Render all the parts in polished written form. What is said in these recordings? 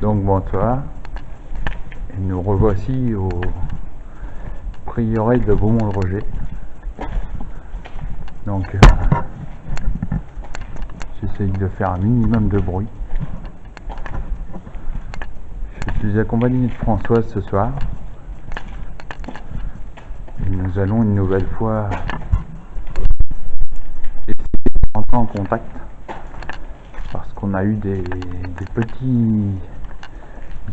Donc bonsoir, et nous revoici au prieuré de Beaumont-le-Roger. Donc j'essaye de faire un minimum de bruit. Je suis accompagné de Françoise ce soir et nous allons une nouvelle fois essayer de rentrer en contact parce qu'on a eu des petits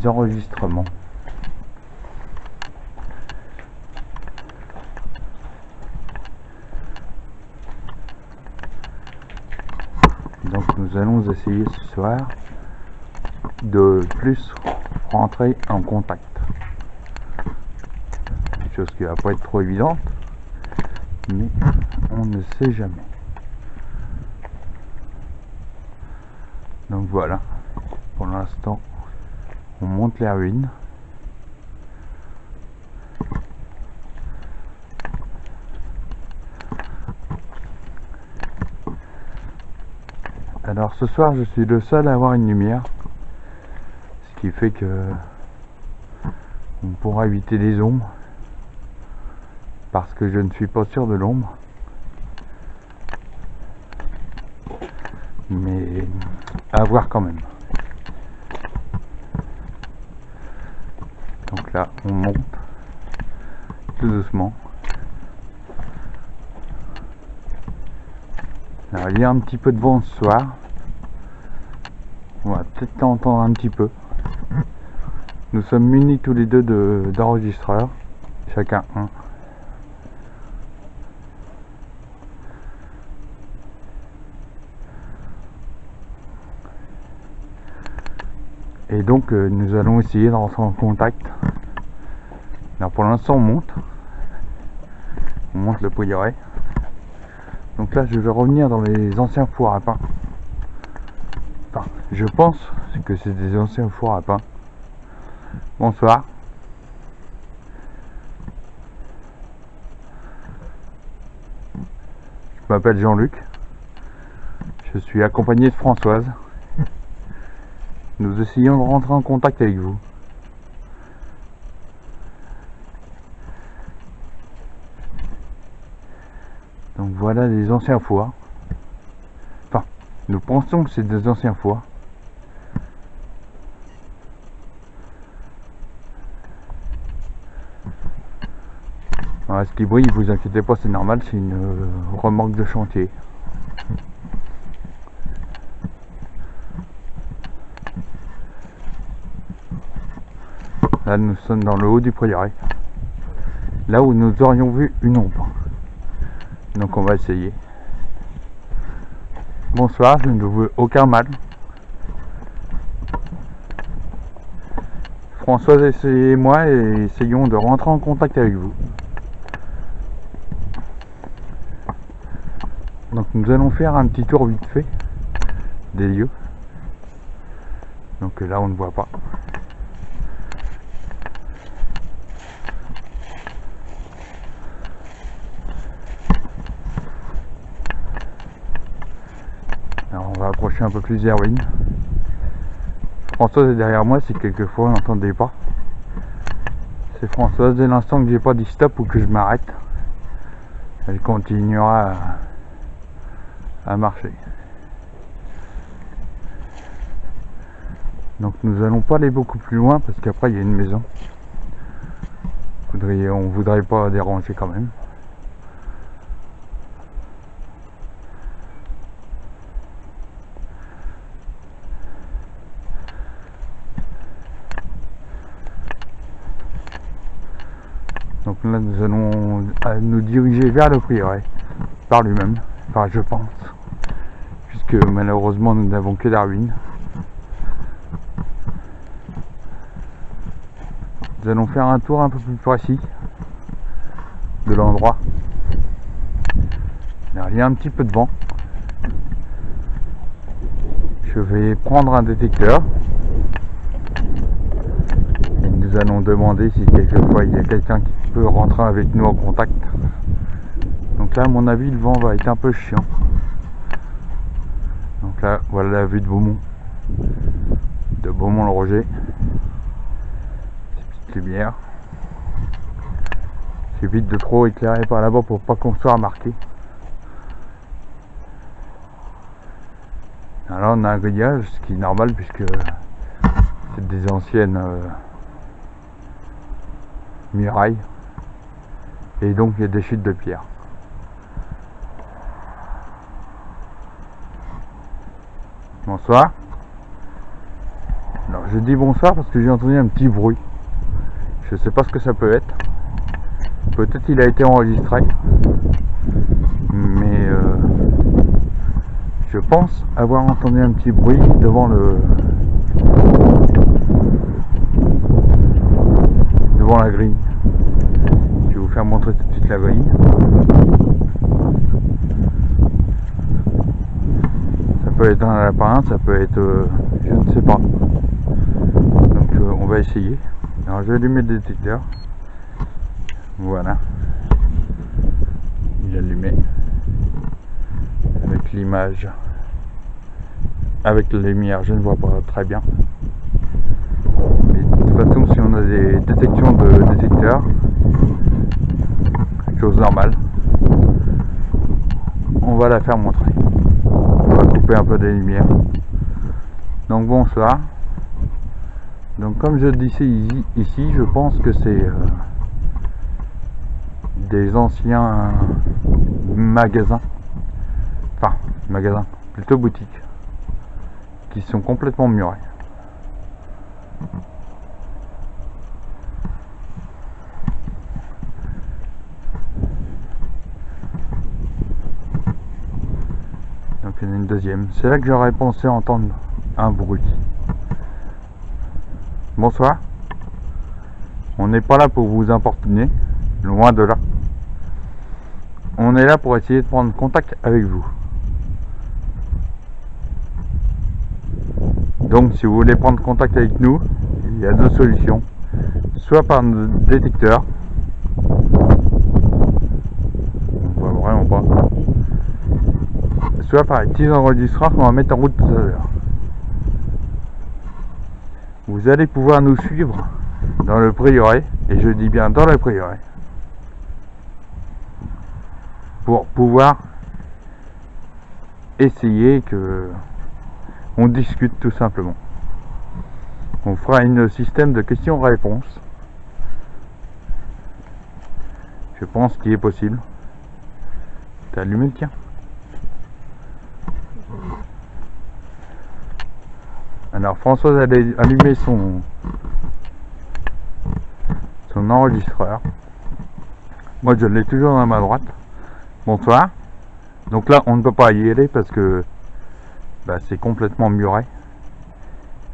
enregistrements. Donc nous allons essayer ce soir de plus rentrer en contact, chose qui va pas être trop évidente, mais on ne sait jamais. Donc voilà, pour l'instant on monte les ruines. Alors ce soir je suis le seul à avoir une lumière, ce qui fait que on pourra éviter les ombres, parce que je ne suis pas sûr de l'ombre, mais à voir quand même. Donc là on monte tout doucement. Alors, il y a un petit peu de vent ce soir, on va peut-être entendre un petit peu. Nous sommes munis tous les deux d'enregistreurs, chacun un. Et donc nous allons essayer de rentrer en contact. Alors pour l'instant on monte le prieuré. Donc là je vais revenir dans les anciens fours à pain. Enfin, je pense que c'est des anciens fours à pain. Bonsoir. Je m'appelle Jean-Luc. Je suis accompagné de Françoise. Nous essayons de rentrer en contact avec vous. Donc voilà les anciens fours. Enfin, nous pensons que c'est des anciens fours. Alors, ce qui brille, vous inquiétez pas, c'est normal, c'est une remorque de chantier. Là nous sommes dans le haut du prieuré, là où nous aurions vu une ombre. Donc on va essayer. Bonsoir, je ne vous veux aucun mal. Françoise et moi essayons de rentrer en contact avec vous. Donc nous allons faire un petit tour vite fait des lieux. Donc là on ne voit pas. Alors on va approcher un peu plus des ruines. Françoise est derrière moi, si quelquefois vous n'entendez pas. C'est Françoise, dès l'instant que j'ai pas dit stop ou que je m'arrête, elle continuera à marcher. Donc nous allons pas aller beaucoup plus loin parce qu'après il y a une maison. On voudrait pas déranger quand même. Donc là nous allons nous diriger vers le prieuré par lui-même, enfin je pense, puisque malheureusement nous n'avons que la ruine. Nous allons faire un tour un peu plus précis de l'endroit. Il y a un petit peu de vent. Je vais prendre un détecteur. Et nous allons demander si quelquefois il y a quelqu'un qui peut rentrer avec nous en contact. Donc là à mon avis le vent va être un peu chiant. Donc là voilà la vue de Beaumont. de Beaumont-le-Roger. Ces petites lumières. J'évite de trop éclairer par là-bas pour pas qu'on soit remarqué. Alors on a un grillage, ce qui est normal puisque c'est des anciennes murailles. Et donc il y a des chutes de pierre. Bonsoir. Alors je dis bonsoir parce que j'ai entendu un petit bruit. Je sais pas ce que ça peut être. Peut-être il a été enregistré. Mais je pense avoir entendu un petit bruit devant la grille. Je vais vous faire montrer tout de suite la grille. Ça peut être un lapin, ça peut être je ne sais pas. Donc on va essayer. Alors je vais allumer le détecteur. Voilà. Il est allumé. Avec l'image. Avec la lumière, je ne vois pas très bien. Mais de toute façon, si on a des détections de détecteurs, chose normale, on va la faire montrer. On va couper un peu des lumières. Donc bonsoir. Donc comme je le disais ici, je pense que c'est des anciens magasins, enfin magasins, plutôt boutiques, qui sont complètement murés. Donc il y en a une deuxième. C'est là que j'aurais pensé entendre un bruit. Bonsoir. On n'est pas là pour vous importuner, loin de là. On est là pour essayer de prendre contact avec vous. Donc si vous voulez prendre contact avec nous, il y a deux solutions. Soit par nos détecteurs. On voit vraiment pas. Soit par les petits enregistreurs qu'on va mettre en route tout à l'heure. Vous allez pouvoir nous suivre dans le prieuré, et je dis bien dans le prieuré, pour pouvoir essayer que on discute tout simplement. On fera un système de questions-réponses. Je pense qu'il est possible. T'as allumé le tien? Alors Françoise a allumé son enregistreur. Moi je l'ai toujours dans ma droite. Bonsoir. Donc là on ne peut pas y aller parce que c'est complètement muré.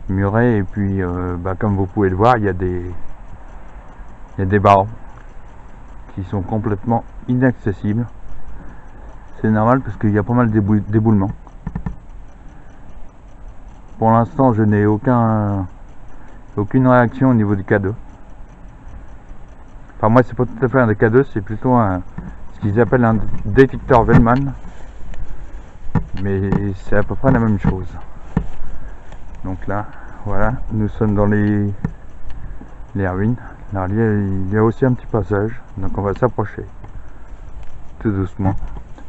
Muré et puis comme vous pouvez le voir, il y a des barreaux qui sont complètement inaccessibles. C'est normal parce qu'il y a pas mal d'éboulements. Pour l'instant je n'ai aucune réaction au niveau du K2. Enfin moi c'est pas tout à fait un K2, c'est plutôt ce qu'ils appellent un détecteur Wellman. Mais c'est à peu près la même chose. Donc là, voilà, nous sommes dans les ruines. Alors il y a aussi un petit passage, donc on va s'approcher tout doucement.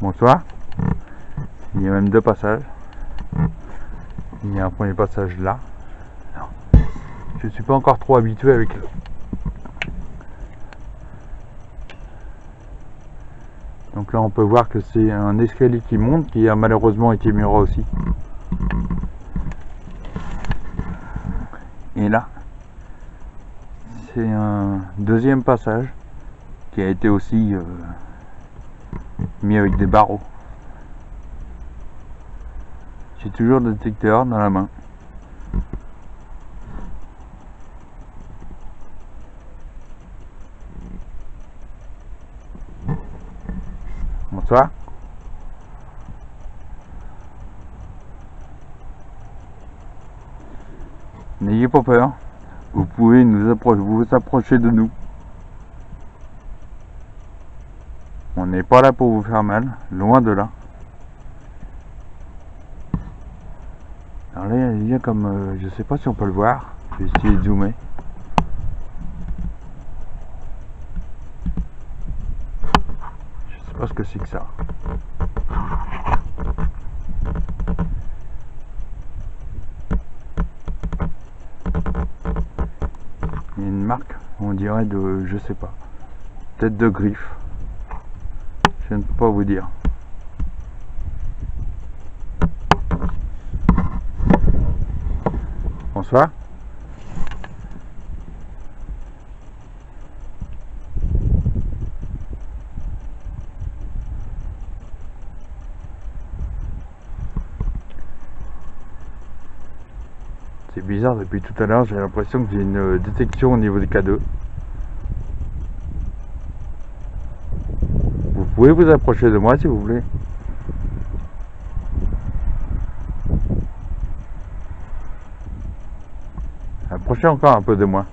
Bonsoir. Il y a même deux passages. Il y a un premier passage là. Non. Je ne suis pas encore trop habitué avec le... Donc là on peut voir que c'est un escalier qui monte, qui a malheureusement été muré aussi. Et là, c'est un deuxième passage qui a été aussi mis avec des barreaux. J'ai toujours le détecteur dans la main. Bonsoir. N'ayez pas peur. Vous pouvez vous approcher de nous. On n'est pas là pour vous faire mal, loin de là. Alors là, il bien comme... je sais pas si on peut le voir. Je vais essayer de zoomer. Je sais pas ce que c'est que ça. Il y a une marque, on dirait de... je sais pas. Peut-être de griffe. Je ne peux pas vous dire. Bonsoir. C'est bizarre, depuis tout à l'heure j'ai l'impression que j'ai une détection au niveau des K2. Vous pouvez vous approcher de moi si vous voulez. Approchez encore un peu de moi.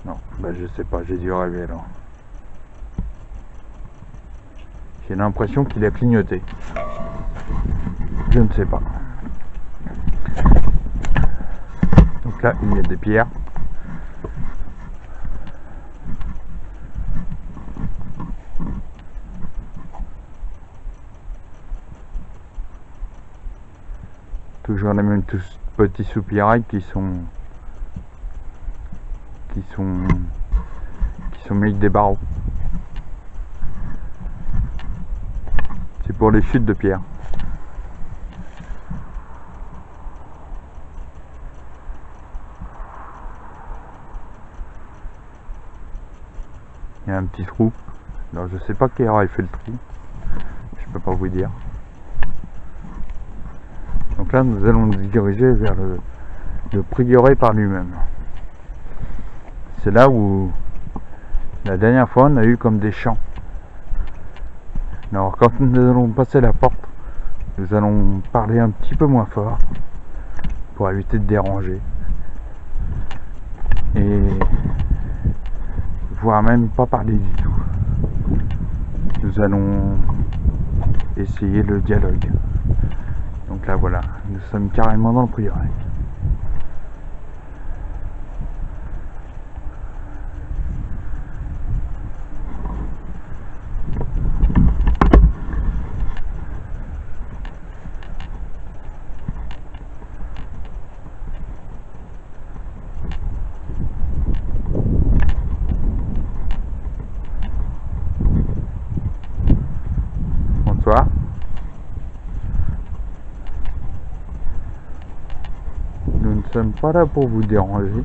Non, bah je sais pas, j'ai dû rêver alors. J'ai l'impression qu'il a clignoté. Je ne sais pas. Donc là, il y a des pierres. Toujours les mêmes petits soupirails qui sont mis avec des barreaux. C'est pour les chutes de pierre. Il y a un petit trou. Alors je sais pas qui aurait fait le trou. Je peux pas vous dire. Donc là nous allons nous diriger vers le prieuré par lui-même. C'est là où la dernière fois on a eu comme des chants. Alors quand nous allons passer la porte, nous allons parler un petit peu moins fort pour éviter de déranger. Et voire même pas parler du tout. Nous allons essayer le dialogue. Donc là voilà, nous sommes carrément dans le prieuré. Bonsoir. Nous ne sommes pas là pour vous déranger,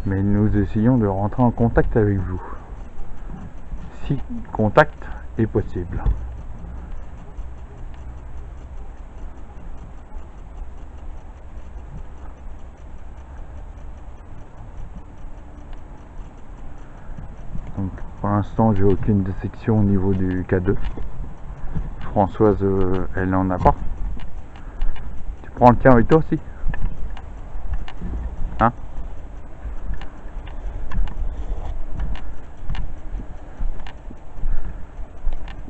mais nous essayons de rentrer en contact avec vous, si contact est possible. Donc pour l'instant j'ai aucune détection au niveau du K2. Françoise elle n'en a pas. Tu prends le tien avec toi aussi? Hein?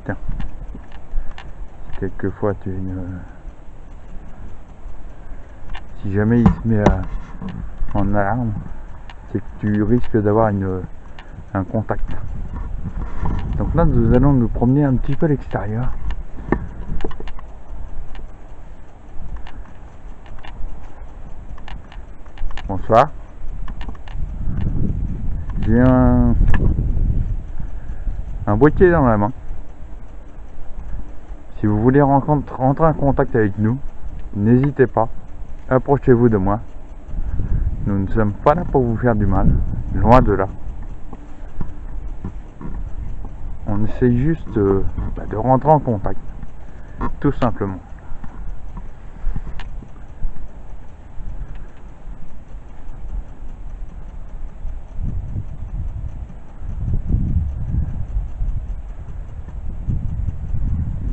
Tiens. Quelquefois tu si jamais il se met en alarme, c'est que tu risques d'avoir un contact. Donc là nous allons nous promener un petit peu à l'extérieur. Bonsoir. J'ai un boîtier dans la main. Si vous voulez rentrer en contact avec nous, n'hésitez pas, approchez-vous de moi. Nous ne sommes pas là pour vous faire du mal, loin de là. On essaye juste de rentrer en contact, tout simplement.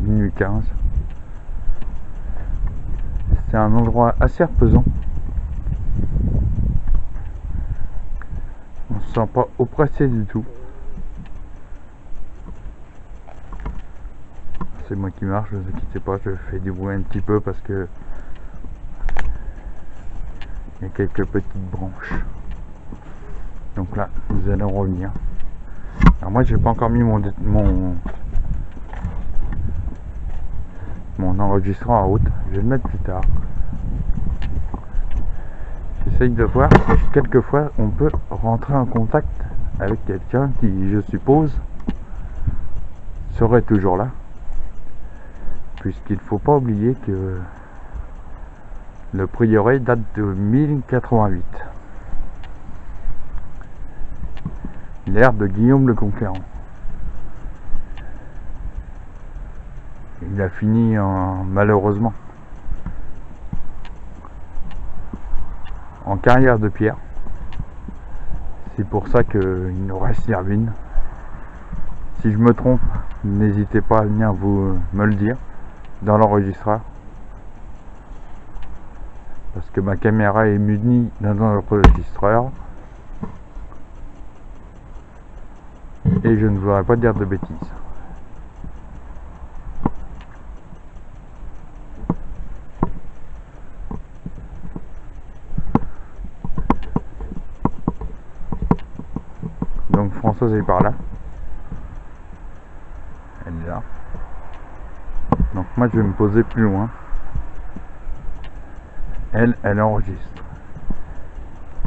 Minuit 15. C'est un endroit assez reposant. On se sent pas oppressé du tout. c'est moi qui marche, ne vous inquiétez pas, je fais du bruit un petit peu parce que il y a quelques petites branches. Donc là, nous allons revenir. Alors moi, j'ai pas encore mis mon enregistrement en route. Je vais le mettre plus tard. J'essaye de voir si quelquefois on peut rentrer en contact avec quelqu'un qui, je suppose, serait toujours là. Puisqu'il faut pas oublier que le prieuré date de 1088. L'ère de Guillaume le Conquérant. Il a fini malheureusement en carrière de pierre. C'est pour ça qu'il nous reste les ruines. Si je me trompe, n'hésitez pas à venir me le dire dans l'enregistreur. Parce que ma caméra est munie dans un enregistreur. Et je ne voudrais pas dire de bêtises. Donc Françoise est par là. Elle est là. Donc moi je vais me poser plus loin. Elle enregistre.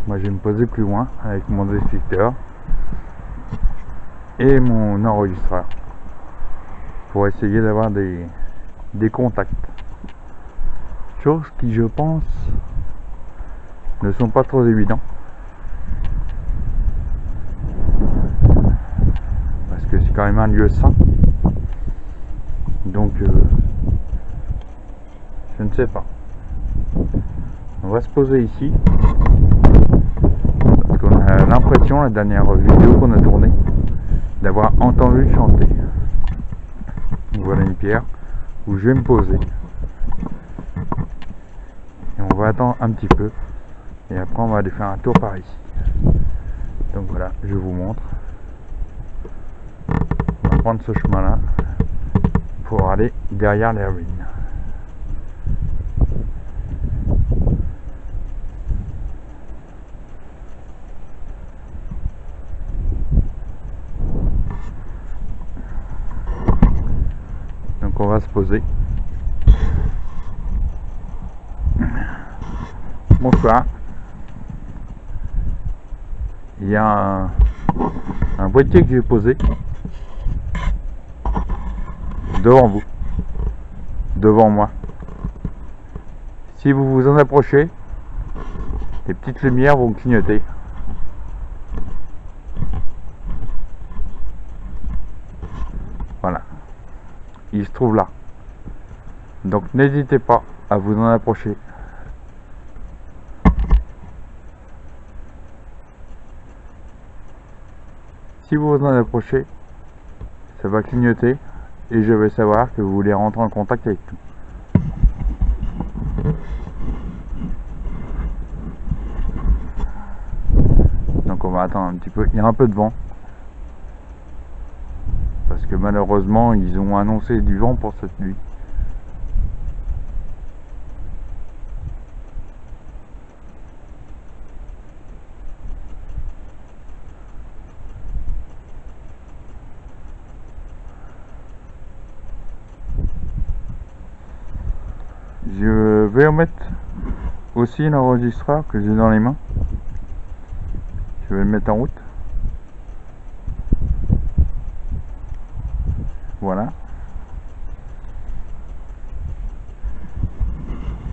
Moi je vais me poser plus loin avec mon détecteur et mon enregistreur pour essayer d'avoir des contacts. Choses qui, je pense, ne sont pas trop évidents. Parce que c'est quand même un lieu sain. Donc, je ne sais pas. On va se poser ici. Parce qu'on a l'impression, la dernière vidéo qu'on a tournée, d'avoir entendu chanter. Voilà une pierre où je vais me poser. Et on va attendre un petit peu. Et après on va aller faire un tour par ici. Donc voilà, je vous montre. On va prendre ce chemin là pour aller derrière les ruines. Donc on va se poser. Bonsoir. Il y a un boîtier que j'ai posé devant vous, devant moi. Si vous vous en approchez, les petites lumières vont clignoter. Voilà. Il se trouve là. Donc n'hésitez pas à vous en approcher. Si vous vous en approchez, ça va clignoter et je vais savoir que vous voulez rentrer en contact avec nous. Donc on va attendre un petit peu. Il y a un peu de vent. Parce que malheureusement, ils ont annoncé du vent pour cette nuit. Je vais remettre aussi l'enregistreur que j'ai dans les mains. Je vais le mettre en route. Voilà.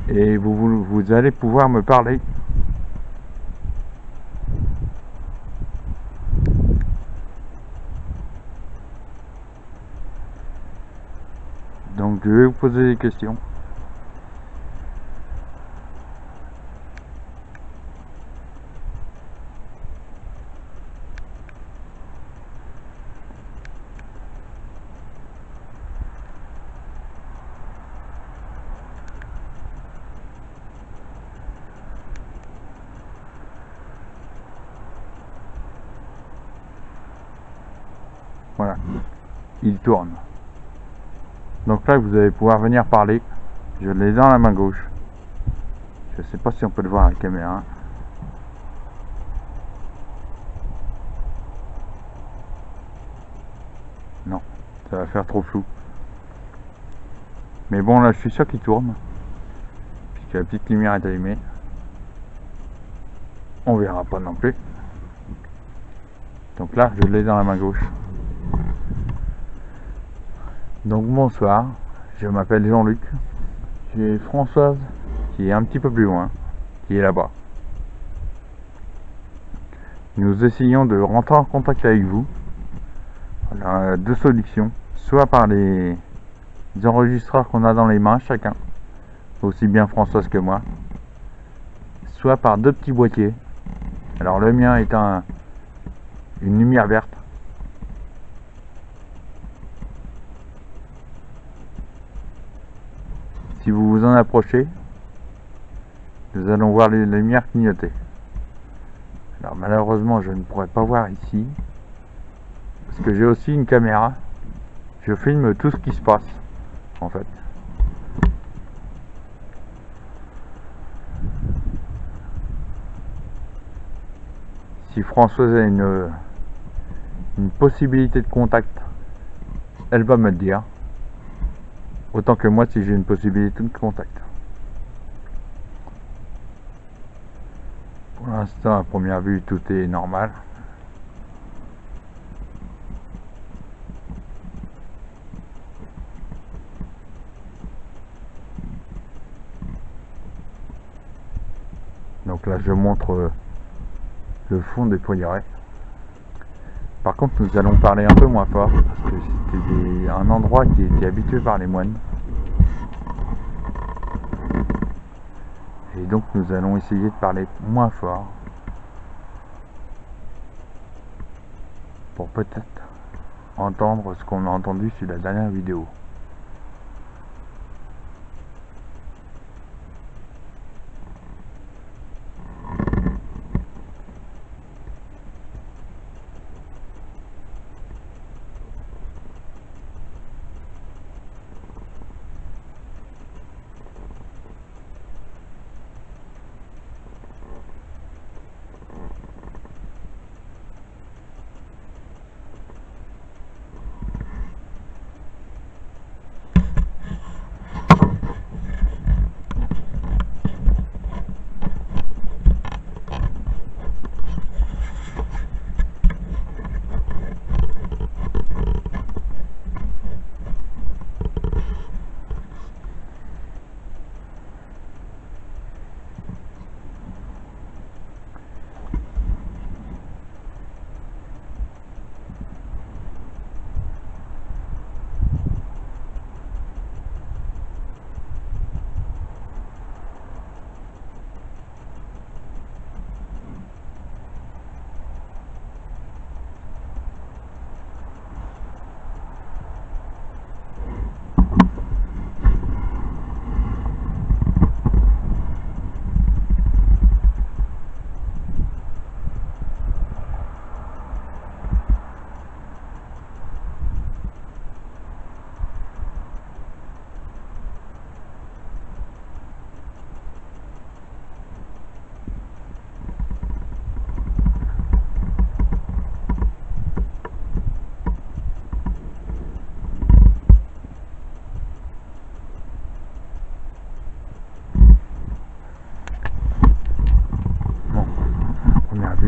Et vous allez pouvoir me parler. Donc je vais vous poser des questions. Voilà, il tourne. Donc là, vous allez pouvoir venir parler. Je l'ai dans la main gauche. Je sais pas si on peut le voir à la caméra. Non, ça va faire trop flou. Mais bon, là, je suis sûr qu'il tourne. Puisque la petite lumière est allumée. On verra pas non plus. Donc là, je l'ai dans la main gauche. Donc bonsoir, je m'appelle Jean-Luc. J'ai Françoise qui est un petit peu plus loin, qui est là-bas. Nous essayons de rentrer en contact avec vous. On a deux solutions, soit par les enregistreurs qu'on a dans les mains chacun, aussi bien Françoise que moi, soit par deux petits boîtiers. Alors le mien est une lumière verte. Si vous vous en approchez, nous allons voir les lumières clignoter. Alors malheureusement je ne pourrais pas voir ici, parce que j'ai aussi une caméra. Je filme tout ce qui se passe, en fait. Si Françoise a une possibilité de contact, elle va me le dire. Autant que moi si j'ai une possibilité de contact. Pour l'instant, à première vue, tout est normal. Donc là, je montre le fond des poignarets. Par contre, nous allons parler un peu moins fort, parce que c'était un endroit qui était habitué par les moines. Et donc, nous allons essayer de parler moins fort, pour peut-être entendre ce qu'on a entendu sur la dernière vidéo.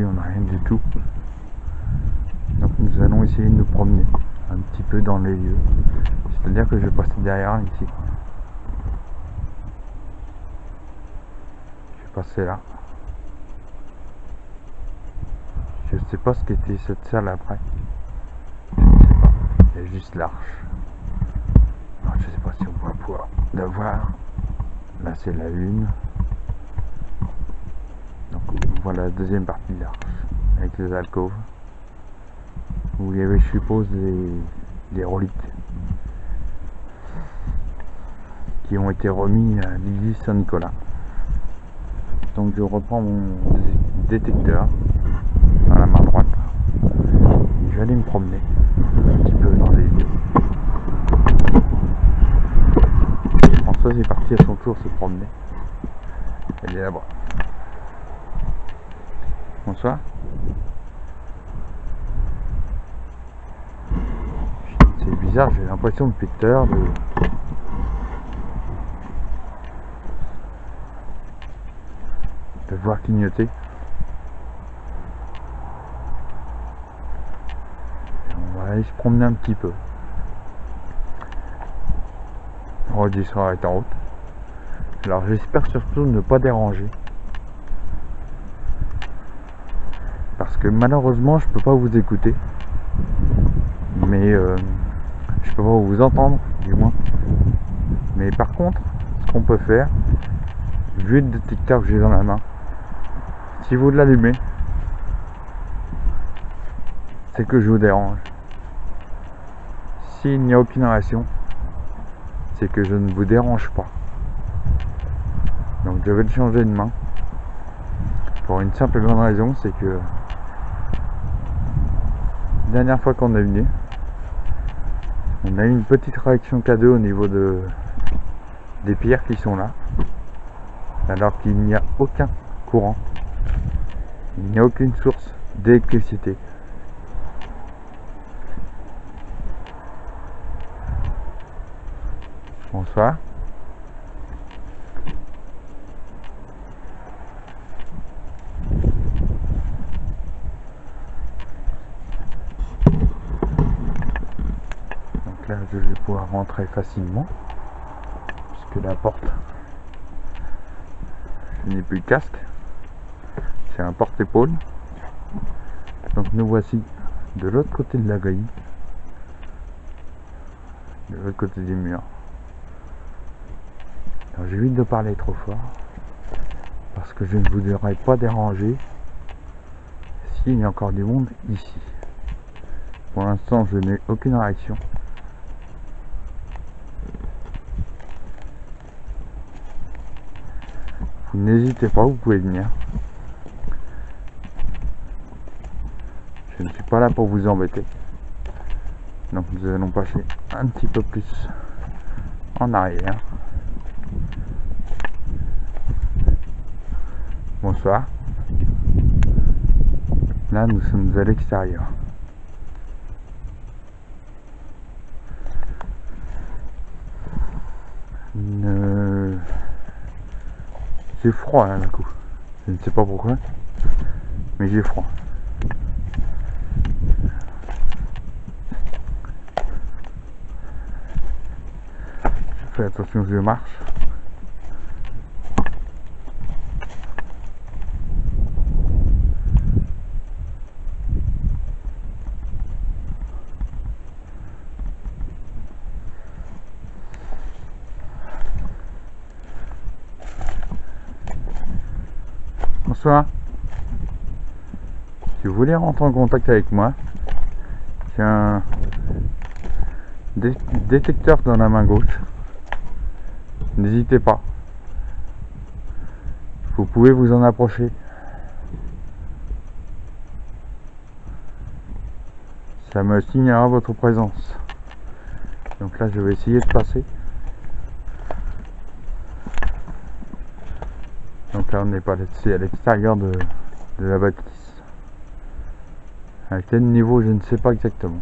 On n'a rien du tout. Donc nous allons essayer de nous promener un petit peu dans les lieux. C'est-à-dire que je vais passer derrière ici. Je vais passer là. Je sais pas ce qu'était cette salle après. Je ne sais pas. Il y a juste l'arche. Je sais pas si on va pouvoir la voir. Là c'est la une. Donc voilà la deuxième partie de l'arche, avec les alcôves, où il y avait, je suppose, des reliques qui ont été remis à l'église Saint-Nicolas. Donc je reprends mon détecteur à la main droite et je vais aller me promener un petit peu dans les lieux. toujours se promener. Elle est là-bas. Bonsoir. C'est bizarre, j'ai l'impression depuis tout à l'heure de voir clignoter. On va aller se promener un petit peu. Redis sera en route. Alors j'espère surtout ne pas déranger. Parce que malheureusement je peux pas vous écouter. Mais je peux pas vous entendre du moins. Mais par contre, ce qu'on peut faire, vu le détecteur que j'ai dans la main, si vous l'allumez, c'est que je vous dérange. S'il n'y a aucune relation, c'est que je ne vous dérange pas. Donc je vais le changer de main. Pour une simple et bonne raison, c'est que la dernière fois qu'on est venu, on a eu une petite réaction cadeau au niveau des pierres qui sont là. Alors qu'il n'y a aucun courant. Il n'y a aucune source d'électricité. Bonsoir. Donc là, je vais pouvoir rentrer facilement. Puisque la porte, je n'ai plus de casque. C'est un porte-épaule. Donc nous voici de l'autre côté de la grille. De l'autre côté des murs. J'évite de parler trop fort parce que je ne voudrais pas déranger s'il y a encore du monde ici. Pour l'instant, je n'ai aucune réaction. Vous n'hésitez pas, vous pouvez venir. Je ne suis pas là pour vous embêter. Donc nous allons passer un petit peu plus en arrière. Bonsoir. Là, nous sommes à l'extérieur. J'ai froid là d'un coup. Je ne sais pas pourquoi, mais j'ai froid. Je fais attention que je marche. Bonsoir. Si vous voulez rentrer en contact avec moi, j'ai un détecteur dans la main gauche. N'hésitez pas. Vous pouvez vous en approcher. Ça me signalera votre présence. Donc là, je vais essayer de passer. Donc là, on n'est pas laissé à l'extérieur de la bâtisse. À quel niveau, je ne sais pas exactement.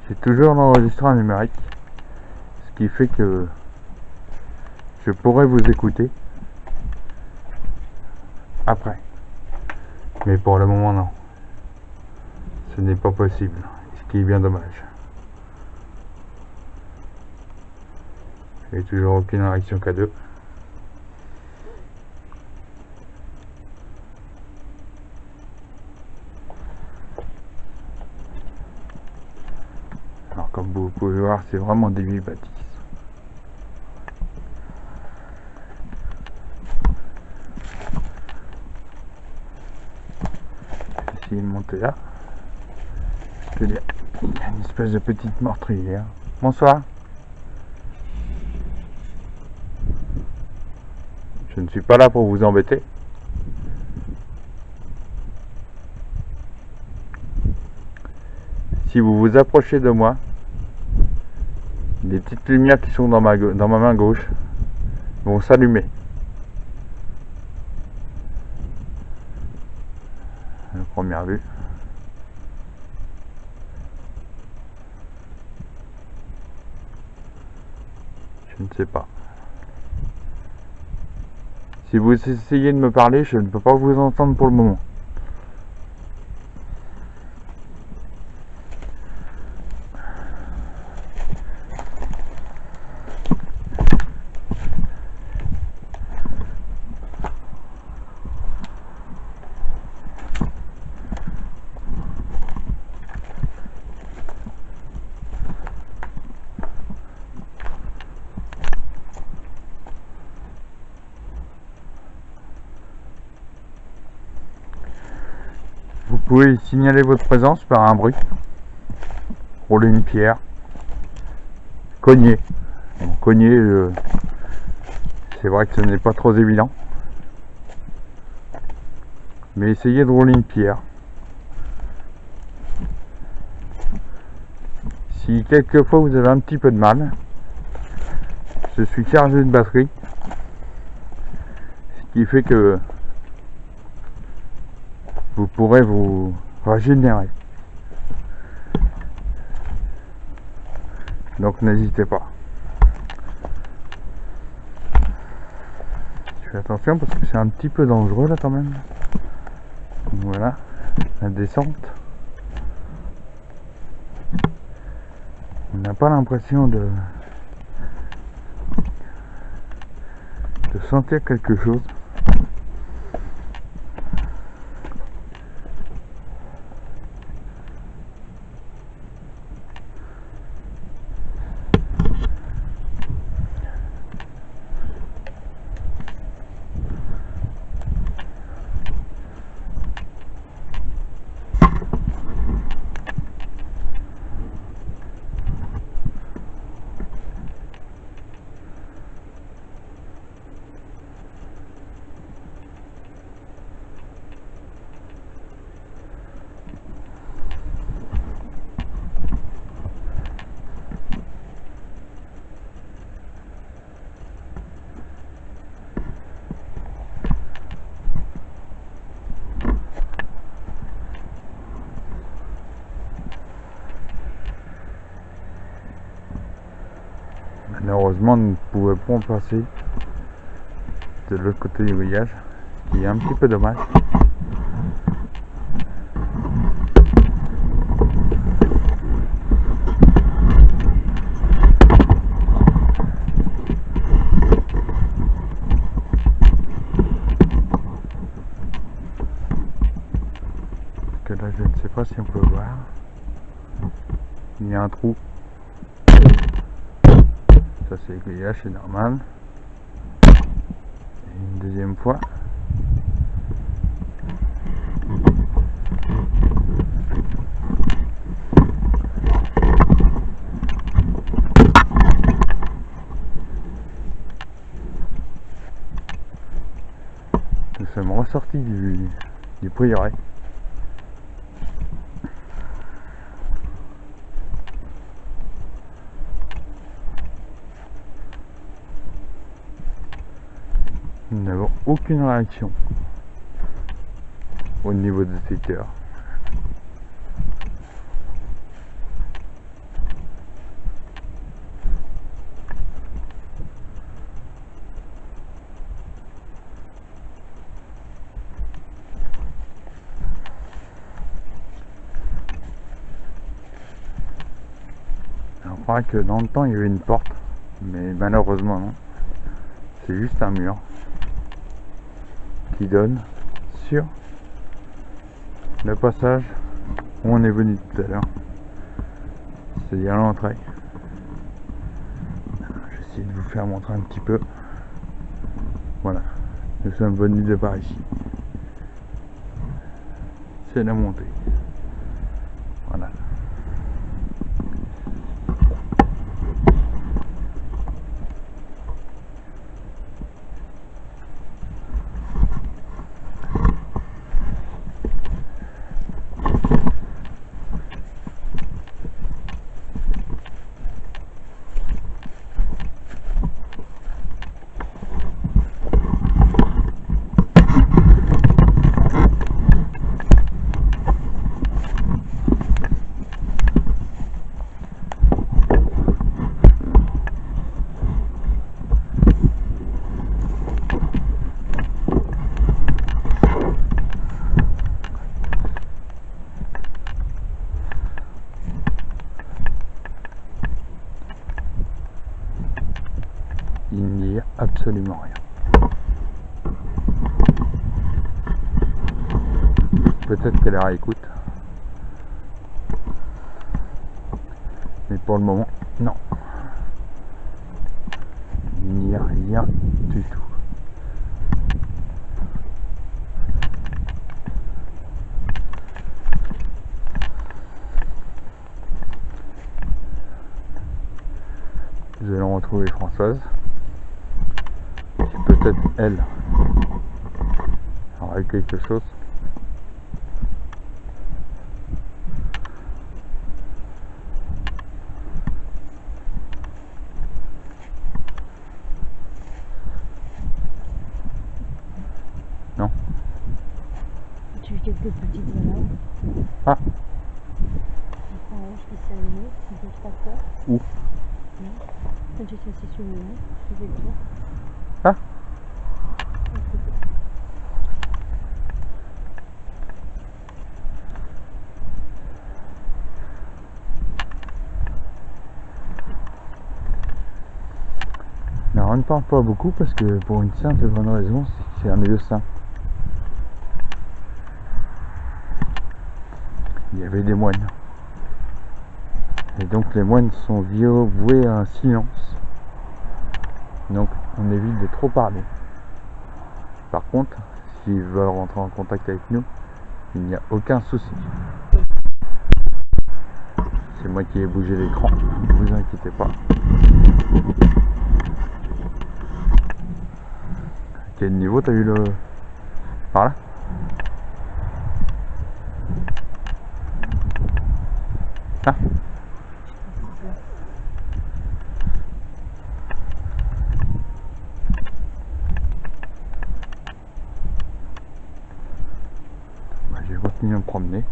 J'ai toujours l'enregistreur numérique, ce qui fait que je pourrais vous écouter après. Mais pour le moment, non. Ce n'est pas possible, ce qui est bien dommage. J'ai toujours aucune réaction cadeau. Alors comme vous pouvez voir, c'est vraiment des vieilles bâtisses. essayer de monter là. Il y a une espèce de petite meurtrière. Bonsoir. Je ne suis pas là pour vous embêter. Si vous vous approchez de moi, les petites lumières qui sont dans ma main gauche vont s'allumer. La première vue. Je ne sais pas. Si vous essayez de me parler, je ne peux pas vous entendre pour le moment. Vous pouvez signaler votre présence par un bruit, rouler une pierre, cogner. Bon, cogner, c'est vrai que ce n'est pas trop évident, mais essayez de rouler une pierre. Si quelquefois vous avez un petit peu de mal, je suis chargé de batterie, ce qui fait que vous pourrez vous régénérer. Donc n'hésitez pas. Je fais attention parce que c'est un petit peu dangereux là quand même. Voilà, la descente. On n'a pas l'impression de sentir quelque chose. Malheureusement, nous ne pouvons pas passer de l'autre côté du grillage, ce qui est un petit peu dommage. Parce que là, je ne sais pas si on peut voir. Il y a un trou. Ça c'est le grillage, c'est normal. Et une deuxième fois. Nous sommes ressortis du prieuré. Nous n'avons aucune réaction au niveau des détecteurs. On croit que dans le temps il y avait une porte, mais malheureusement non. C'est juste un mur qui donne sur le passage où on est venu tout à l'heure, c'est-à-dire l'entrée. J'essaie de vous faire montrer un petit peu. Voilà, nous sommes venus de par ici. c'est la montée. Voilà. Il n'y a absolument rien. Peut-être qu'elle la réécoute. Mais pour le moment, non. Il n'y a rien du tout. Nous allons retrouver Françoise. Peut-être elle aurait quelque chose. Non. Tu veux quelques petites balades? Ah. Je vais s'allumer, ça ne fait pas peur. Où? Non. Quand tu t'es assis sur le nez, je fais le tour. Ah. Non, on ne parle pas beaucoup parce que pour une simple et bonne raison, c'est que c'est un lieu saint. Il y avait des moines. Et donc les moines sont voués à un silence. Donc on évite de trop parler. Par contre, s'ils veulent rentrer en contact avec nous, il n'y a aucun souci. C'est moi qui ai bougé l'écran, ne vous inquiétez pas. À quel niveau t'as eu le... Par là? Ah. Bah, je vais continuer à me promener.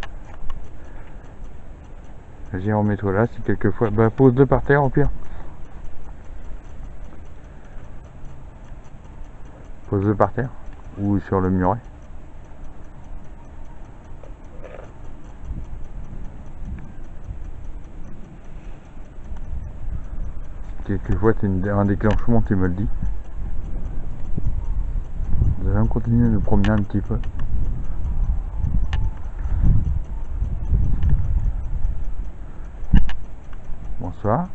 Vas-y, remets-toi là, si quelquefois... Bah, pose-le par terre au pire. Pose-le par terre. Ou sur le muret. Quelquefois, c'est un déclenchement, tu me le dis. Nous allons continuer de nous promener un petit peu. Bonsoir.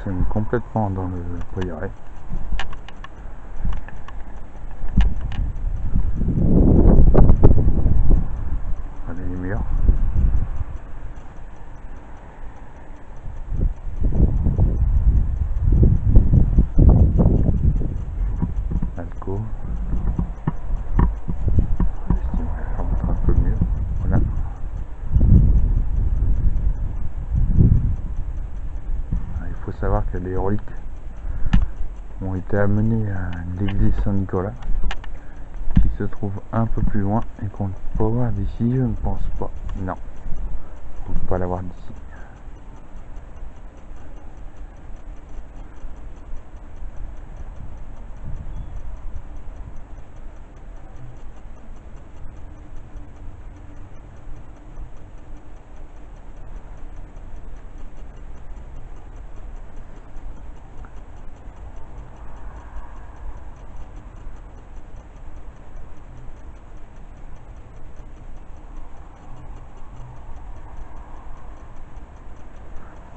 stationne complètement dans le Poiré. Voilà les murs. Alco. Je vais montrer un peu mieux. Voilà. Il faut savoir que les reliques ont été amenées à l'église Saint-Nicolas, qui se trouve un peu plus loin et qu'on ne peut pas voir d'ici, je ne pense pas. Non, on ne peut pas la voir d'ici.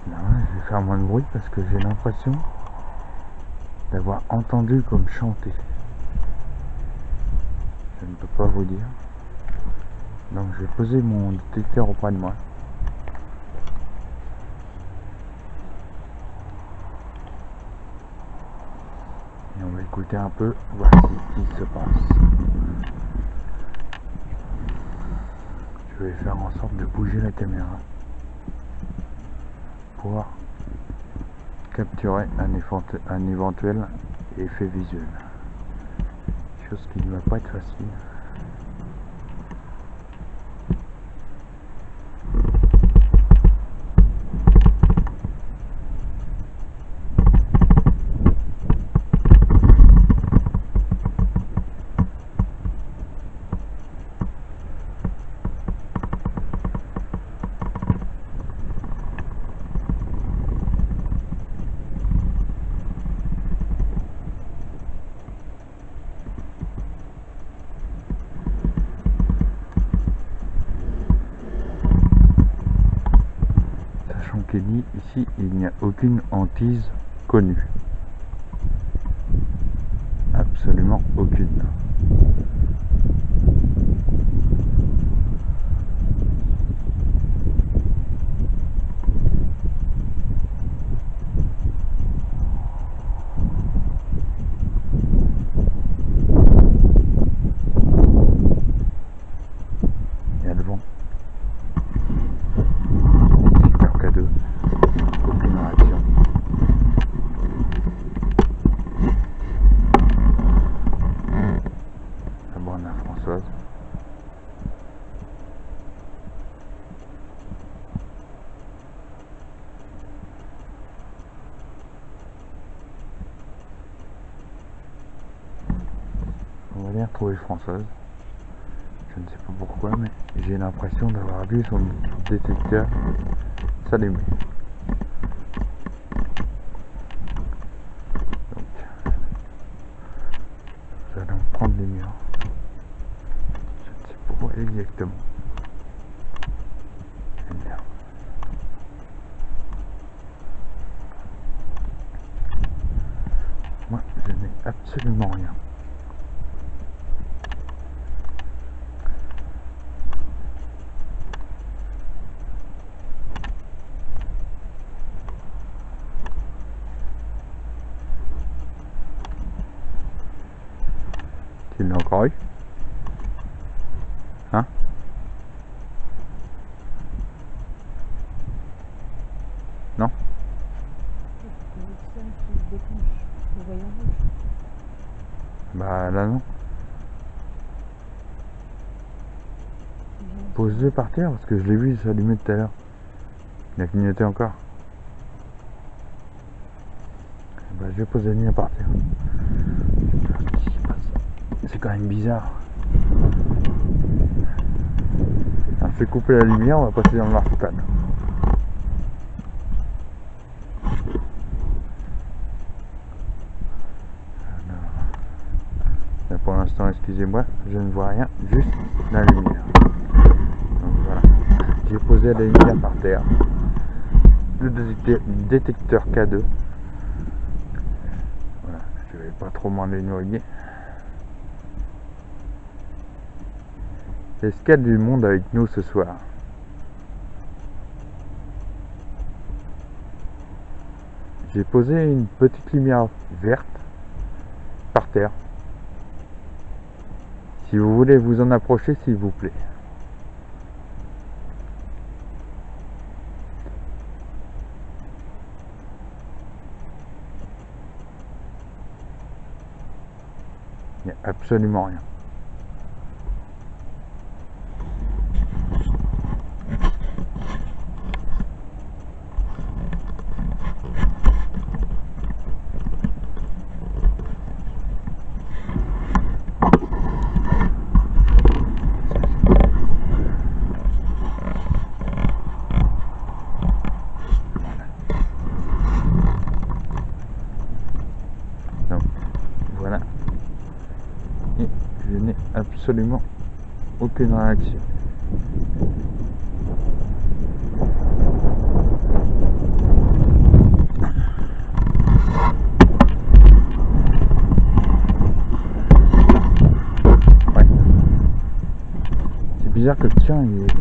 Non, je vais faire moins de bruit parce que j'ai l'impression d'avoir entendu comme chanter. Je ne peux pas vous dire. Donc je vais poser mon détecteur auprès de moi. Et on va écouter un peu, voir ce qui se passe. Je vais faire en sorte de bouger la caméra pour capturer un éventuel effet visuel. Chose qui ne va pas être facile. Dit ici, il n'y a aucune hantise connue. Absolument aucune. Il y a le vent. K2. Aucune réaction. La borne à Françoise. On va aller retrouver Françoise. Je ne sais pas pourquoi, mais j'ai l'impression d'avoir vu son détecteur s'allumer. Donc, nous allons prendre les murs. Je ne sais pas où exactement. Eh bien. Moi, je n'ai absolument rien. Il l'a encore eu? Hein? Non? C'est le qui déclenche le voyant rouge. Bah là non. Pose-le par terre parce que je l'ai vu s'allumer tout à l'heure. Il a clignoté encore. Bah je vais poser le mien par terre. C'est quand même bizarre. On fait couper la lumière, on va passer dans le noir total. Là, pour l'instant, excusez-moi, je ne vois rien, juste la lumière. Donc voilà, j'ai posé la lumière par terre. Le détecteur K2 vais pas trop m'en éloigner. Est-ce qu'il y a du monde avec nous ce soir? J'ai posé une petite lumière verte par terre. Si vous voulez vous en approcher, s'il vous plaît. Il n'y a absolument rien. Donc, voilà. Et je n'ai absolument aucune réaction. Ouais. C'est bizarre que le tien il est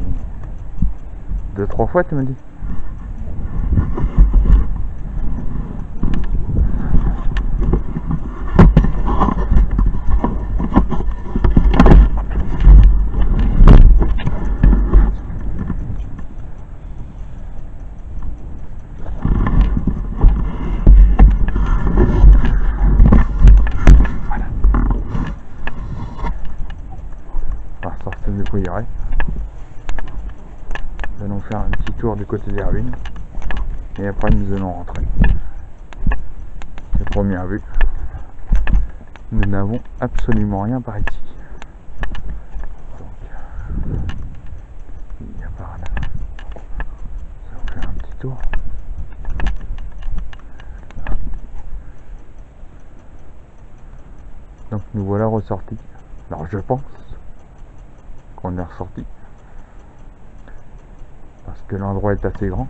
2-3 fois, tu me dis. Sortir du Pouilleret. Nous allons faire un petit tour du côté des ruines et après nous allons rentrer. C'est première vue. Nous n'avons absolument rien par ici. Donc, il n'y a pas rien. Nous allons faire un petit tour. Donc nous voilà ressortis. Alors je pense qu'on est ressorti parce que l'endroit est assez grand.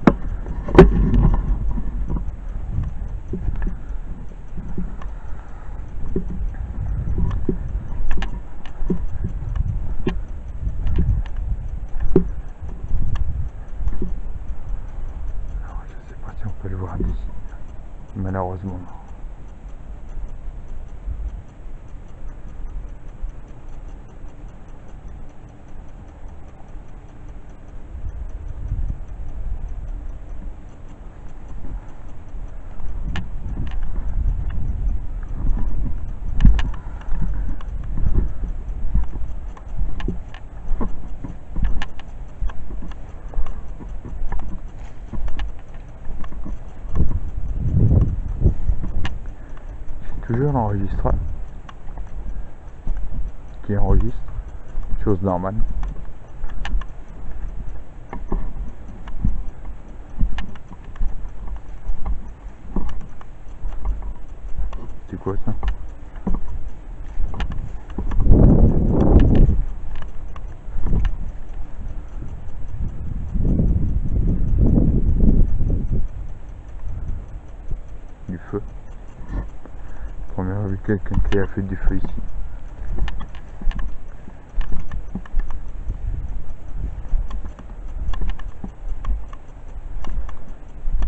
Alors, je sais pas si on peut le voir d'ici, malheureusement non. Toujours l'enregistreur qui enregistre, chose normale. C'est quoi ça? Du feu. Première vu quelqu'un qui a fait du feu ici.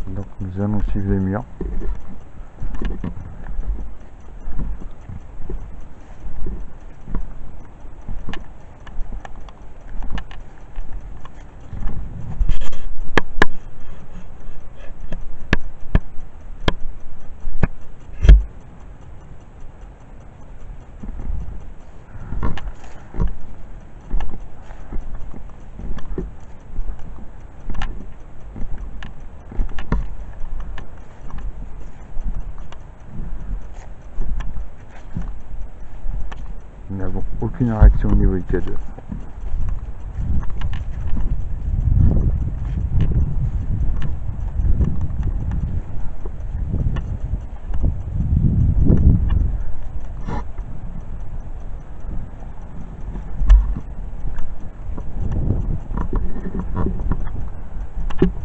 Donc nous allons suivre les murs. Nous n'avons aucune réaction au niveau IK2.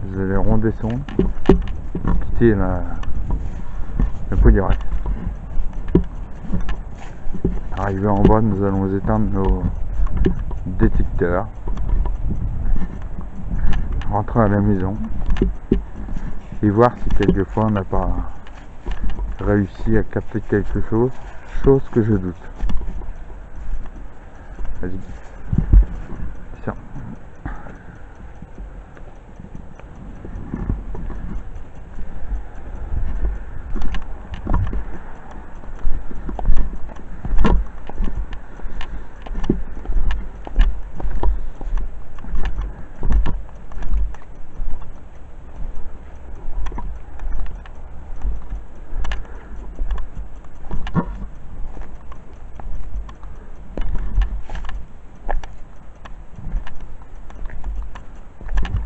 Nous allons redescendre, quitter le Pouilleret. Arrivé en bas, nous allons éteindre nos détecteurs, rentrer à la maison et voir si quelquefois on n'a pas réussi à capter quelque chose, chose que je doute. Vas-y. Tiens.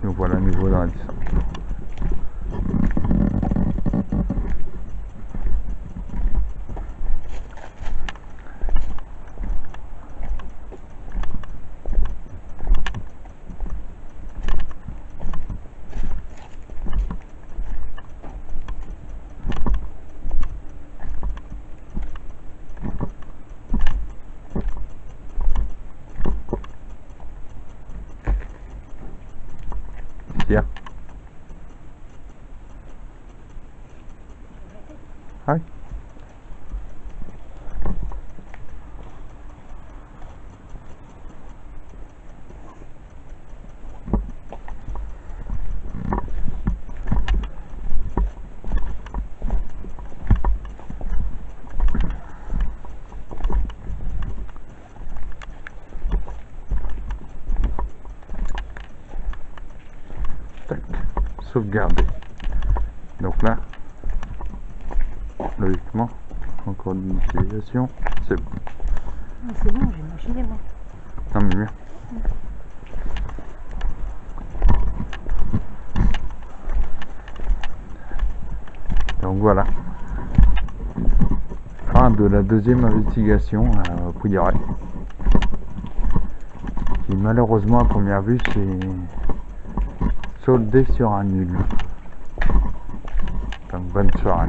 Nous voilà à nouveau dans la descente. Tiens. Ah oui. Tac. Sauvegarder. Donc là, logiquement, encore une utilisation, c'est bon. Ah, c'est bon, j'ai imaginé moi. Non mais bien. Donc voilà. Fin de la deuxième investigation à Pouilleret. Qui malheureusement à première vue s'est soldé sur un nul. Donc bonne soirée.